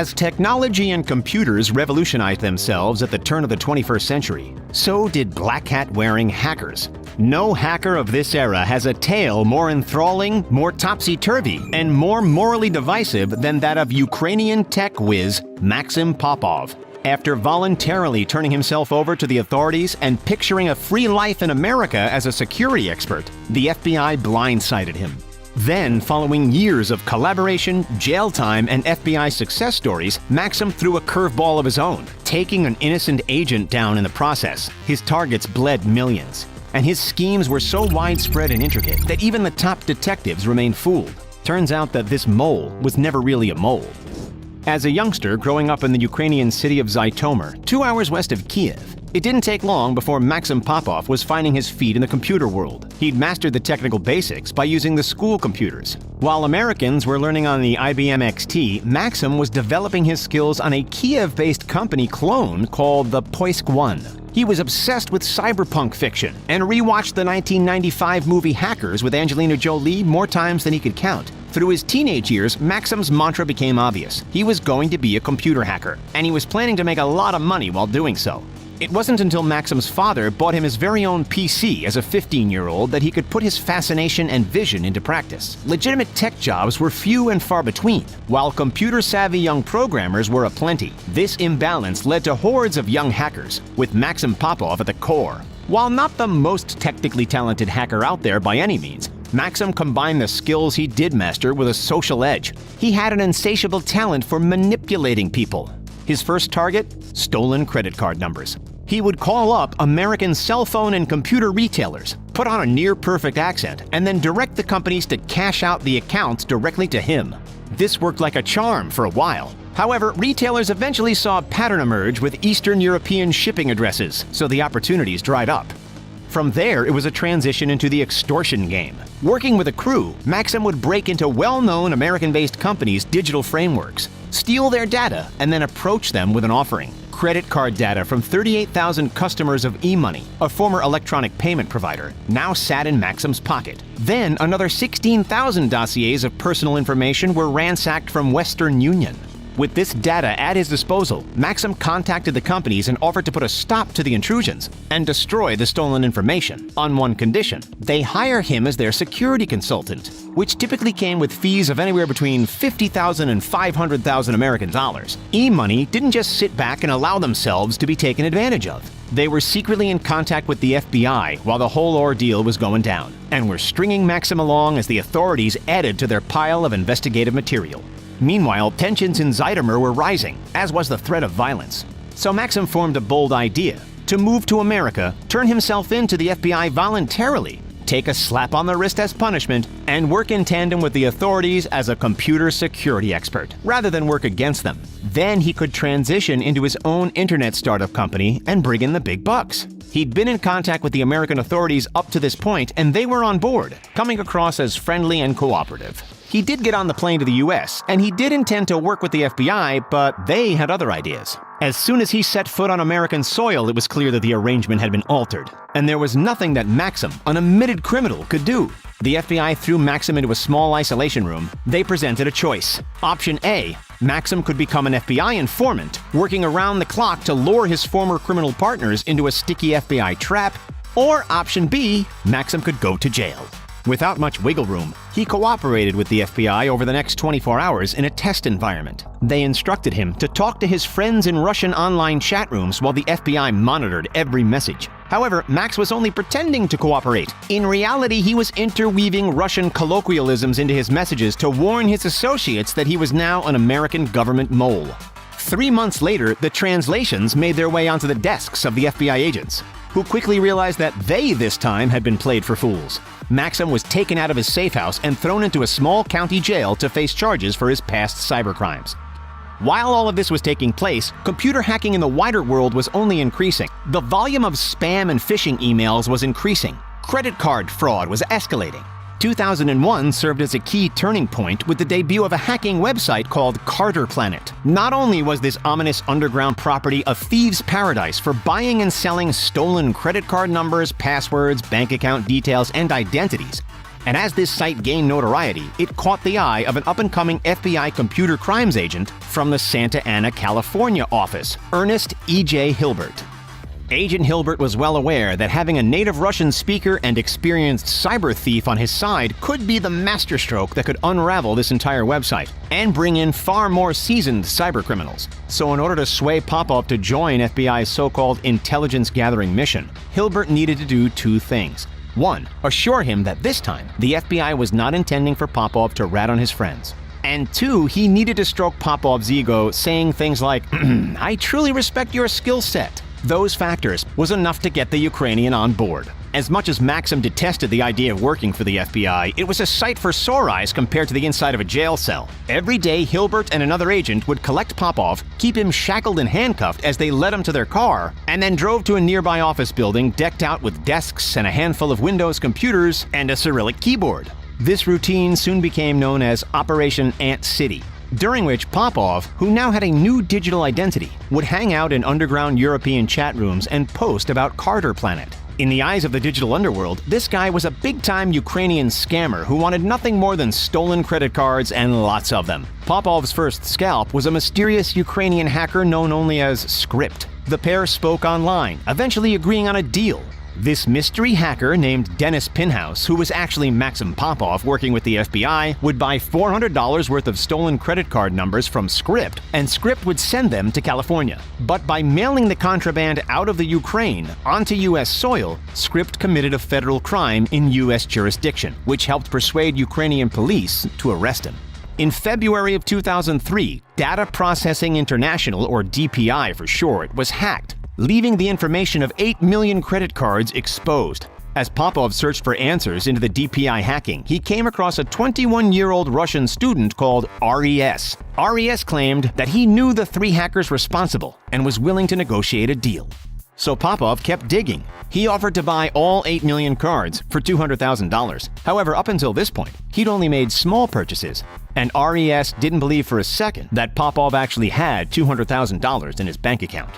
As technology and computers revolutionized themselves at the turn of the 21st century, so did black hat-wearing hackers. No hacker of this era has a tale more enthralling, more topsy-turvy, and more morally divisive than that of Ukrainian tech whiz Maxim Popov. After voluntarily turning himself over to the authorities and picturing a free life in America as a security expert, the FBI blindsided him. Then, following years of collaboration, jail time, and FBI success stories, Maxim threw a curveball of his own, taking an innocent agent down in the process. His targets bled millions, and his schemes were so widespread and intricate that even the top detectives remained fooled. Turns out that this mole was never really a mole. As a youngster growing up in the Ukrainian city of Zhytomyr, 2 hours west of Kiev, it didn't take long before Maxim Popov was finding his feet in the computer world. He'd mastered the technical basics by using the school computers. While Americans were learning on the IBM XT, Maxim was developing his skills on a Kiev-based company clone called the Poisk One. He was obsessed with cyberpunk fiction and rewatched the 1995 movie Hackers with Angelina Jolie more times than he could count. Through his teenage years, Maxim's mantra became obvious. He was going to be a computer hacker, and he was planning to make a lot of money while doing so. It wasn't until Maxim's father bought him his very own PC as a 15-year-old that he could put his fascination and vision into practice. Legitimate tech jobs were few and far between, while computer-savvy young programmers were aplenty. This imbalance led to hordes of young hackers, with Maxim Popov at the core. While not the most technically talented hacker out there by any means, Maxim combined the skills he did master with a social edge. He had an insatiable talent for manipulating people. His first target? Stolen credit card numbers. He would call up American cell phone and computer retailers, put on a near-perfect accent, and then direct the companies to cash out the accounts directly to him. This worked like a charm for a while. However, retailers eventually saw a pattern emerge with Eastern European shipping addresses, so the opportunities dried up. From there, it was a transition into the extortion game. Working with a crew, Maxim would break into well-known American-based companies' digital frameworks, steal their data, and then approach them with an offering. Credit card data from 38,000 customers of eMoney, a former electronic payment provider, now sat in Maxim's pocket. Then another 16,000 dossiers of personal information were ransacked from Western Union. With this data at his disposal, Maxim contacted the companies and offered to put a stop to the intrusions and destroy the stolen information, on one condition: they hire him as their security consultant, which typically came with fees of anywhere between $50,000 and $500,000 American dollars. eMoney didn't just sit back and allow themselves to be taken advantage of. They were secretly in contact with the FBI while the whole ordeal was going down, and were stringing Maxim along as the authorities added to their pile of investigative material. Meanwhile, tensions in Zhytomyr were rising, as was the threat of violence. So Maxim formed a bold idea: to move to America, turn himself in to the FBI voluntarily, take a slap on the wrist as punishment, and work in tandem with the authorities as a computer security expert, rather than work against them. Then he could transition into his own internet startup company and bring in the big bucks. He'd been in contact with the American authorities up to this point, and they were on board, coming across as friendly and cooperative. He did get on the plane to the US, and he did intend to work with the FBI, but they had other ideas. As soon as he set foot on American soil, it was clear that the arrangement had been altered, and there was nothing that Maxim, an admitted criminal, could do. The FBI threw Maxim into a small isolation room. They presented a choice. Option A: Maxim could become an FBI informant, working around the clock to lure his former criminal partners into a sticky FBI trap. Or Option B: Maxim could go to jail. Without much wiggle room, he cooperated with the FBI over the next 24 hours in a test environment. They instructed him to talk to his friends in Russian online chat rooms while the FBI monitored every message. However, Max was only pretending to cooperate. In reality, he was interweaving Russian colloquialisms into his messages to warn his associates that he was now an American government mole. 3 months later, the translations made their way onto the desks of the FBI agents, who quickly realized that they, this time, had been played for fools. Maxim was taken out of his safe house and thrown into a small county jail to face charges for his past cybercrimes. While all of this was taking place, computer hacking in the wider world was only increasing. The volume of spam and phishing emails was increasing. Credit card fraud was escalating. 2001 served as a key turning point with the debut of a hacking website called Carter Planet. Not only was this ominous underground property a thieves' paradise for buying and selling stolen credit card numbers, passwords, bank account details, and identities, And as this site gained notoriety, it caught the eye of an up-and-coming FBI computer crimes agent from the Santa Ana, California office, Ernest E.J. Hilbert. Agent Hilbert was well aware that having a native Russian speaker and experienced cyber thief on his side could be the masterstroke that could unravel this entire website and bring in far more seasoned cybercriminals. So in order to sway Popov to join FBI's so-called intelligence-gathering mission, Hilbert needed to do two things. One, assure him that this time the FBI was not intending for Popov to rat on his friends. And two, he needed to stroke Popov's ego, saying things like, "I truly respect your skill set." Those factors was enough to get the Ukrainian on board. As much as Maxim detested the idea of working for the FBI, it was a sight for sore eyes compared to the inside of a jail cell. Every day, Hilbert and another agent would collect Popov, keep him shackled and handcuffed as they led him to their car, and then drove to a nearby office building decked out with desks and a handful of Windows computers and a Cyrillic keyboard. This routine soon became known as Operation Ant City, during which Popov, who now had a new digital identity, would hang out in underground European chat rooms and post about Carter Planet. In the eyes of the digital underworld, this guy was a big-time Ukrainian scammer who wanted nothing more than stolen credit cards and lots of them. Popov's first scalp was a mysterious Ukrainian hacker known only as Script. The pair spoke online, eventually agreeing on a deal. This mystery hacker named Dennis Pinhouse, who was actually Maxim Popov working with the FBI, would buy $400 worth of stolen credit card numbers from Script, and Script would send them to California. But by mailing the contraband out of the Ukraine onto U.S. soil, Script committed a federal crime in U.S. jurisdiction, which helped persuade Ukrainian police to arrest him. In February of 2003, Data Processing International, or DPI for short, was hacked, leaving the information of 8 million credit cards exposed. As Popov searched for answers into the DPI hacking, he came across a 21-year-old Russian student called RES. RES claimed that he knew the three hackers responsible and was willing to negotiate a deal. So Popov kept digging. He offered to buy all 8 million cards for $200,000. However, up until this point, he'd only made small purchases, and RES didn't believe for a second that Popov actually had $200,000 in his bank account.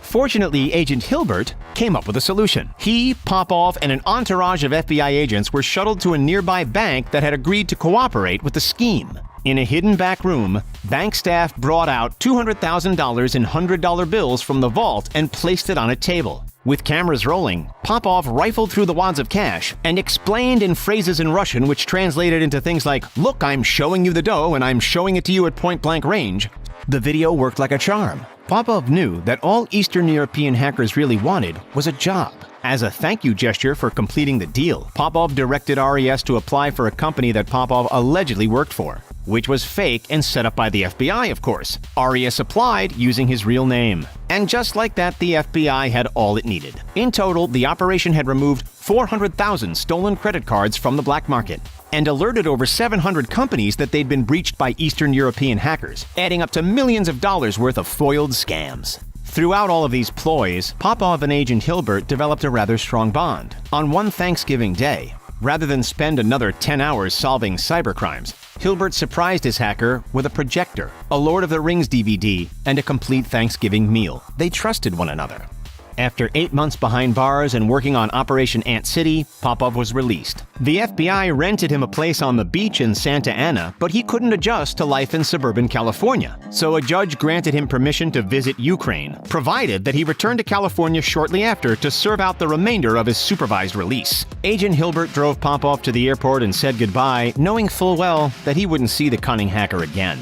Fortunately, Agent Hilbert came up with a solution. He, Popov, and an entourage of FBI agents were shuttled to a nearby bank that had agreed to cooperate with the scheme. In a hidden back room, bank staff brought out $200,000 in $100 bills from the vault and placed it on a table. With cameras rolling, Popov rifled through the wads of cash and explained in phrases in Russian which translated into things like, "Look, I'm showing you the dough and I'm showing it to you at point-blank range." The video worked like a charm. Popov knew that all Eastern European hackers really wanted was a job. As a thank you gesture for completing the deal, Popov directed RES to apply for a company that Popov allegedly worked for, which was fake and set up by the FBI, of course. RES applied using his real name. And just like that, the FBI had all it needed. In total, the operation had removed 400,000 stolen credit cards from the black market and alerted over 700 companies that they'd been breached by Eastern European hackers, adding up to millions of dollars worth of foiled scams. Throughout all of these ploys, Popov and Agent Hilbert developed a rather strong bond. On one Thanksgiving day, rather than spend another 10 hours solving cybercrimes, Hilbert surprised his hacker with a projector, a Lord of the Rings DVD, and a complete Thanksgiving meal. They trusted one another. After 8 months behind bars and working on Operation Ant City, Popov was released. The FBI rented him a place on the beach in Santa Ana, but he couldn't adjust to life in suburban California. So a judge granted him permission to visit Ukraine, provided that he returned to California shortly after to serve out the remainder of his supervised release. Agent Hilbert drove Popov to the airport and said goodbye, knowing full well that he wouldn't see the cunning hacker again.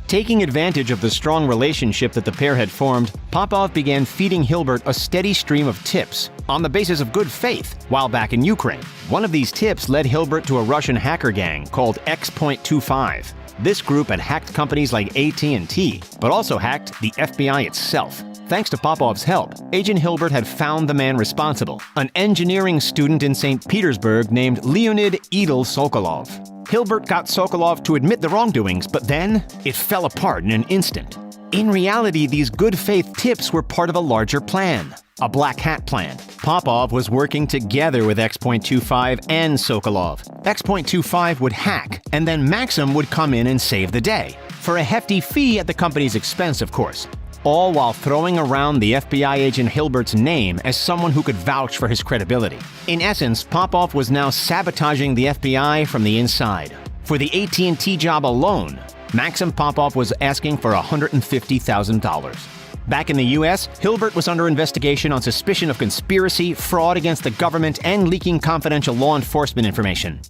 Taking advantage of the strong relationship that the pair had formed, Popov began feeding Hilbert a steady stream of tips on the basis of good faith while back in Ukraine. One of these tips led Hilbert to a Russian hacker gang called X.25. This group had hacked companies like AT&T, but also hacked the FBI itself. Thanks to Popov's help, Agent Hilbert had found the man responsible, an engineering student in St. Petersburg named Leonid Idol Sokolov. Hilbert got Sokolov to admit the wrongdoings, but then it fell apart in an instant. In reality, these good faith tips were part of a larger plan, a black hat plan. Popov was working together with X.25 and Sokolov. X.25 would hack, and then Maxim would come in and save the day, for a hefty fee at the company's expense, of course. all while throwing around the FBI agent Hilbert's name as someone who could vouch for his credibility. In essence, Popov was now sabotaging the FBI from the inside. For the AT&T job alone, Maxim Popov was asking for $150,000. Back in the U.S., Hilbert was under investigation on suspicion of conspiracy, fraud against the government, and leaking confidential law enforcement information.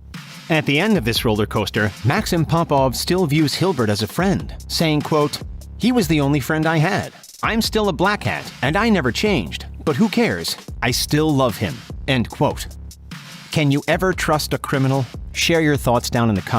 At the end of this roller coaster, Maxim Popov still views Hilbert as a friend, saying, quote, "He was the only friend I had. I'm still a black hat, and I never changed. But who cares? I still love him." End quote. Can you ever trust a criminal? Share your thoughts down in the comments.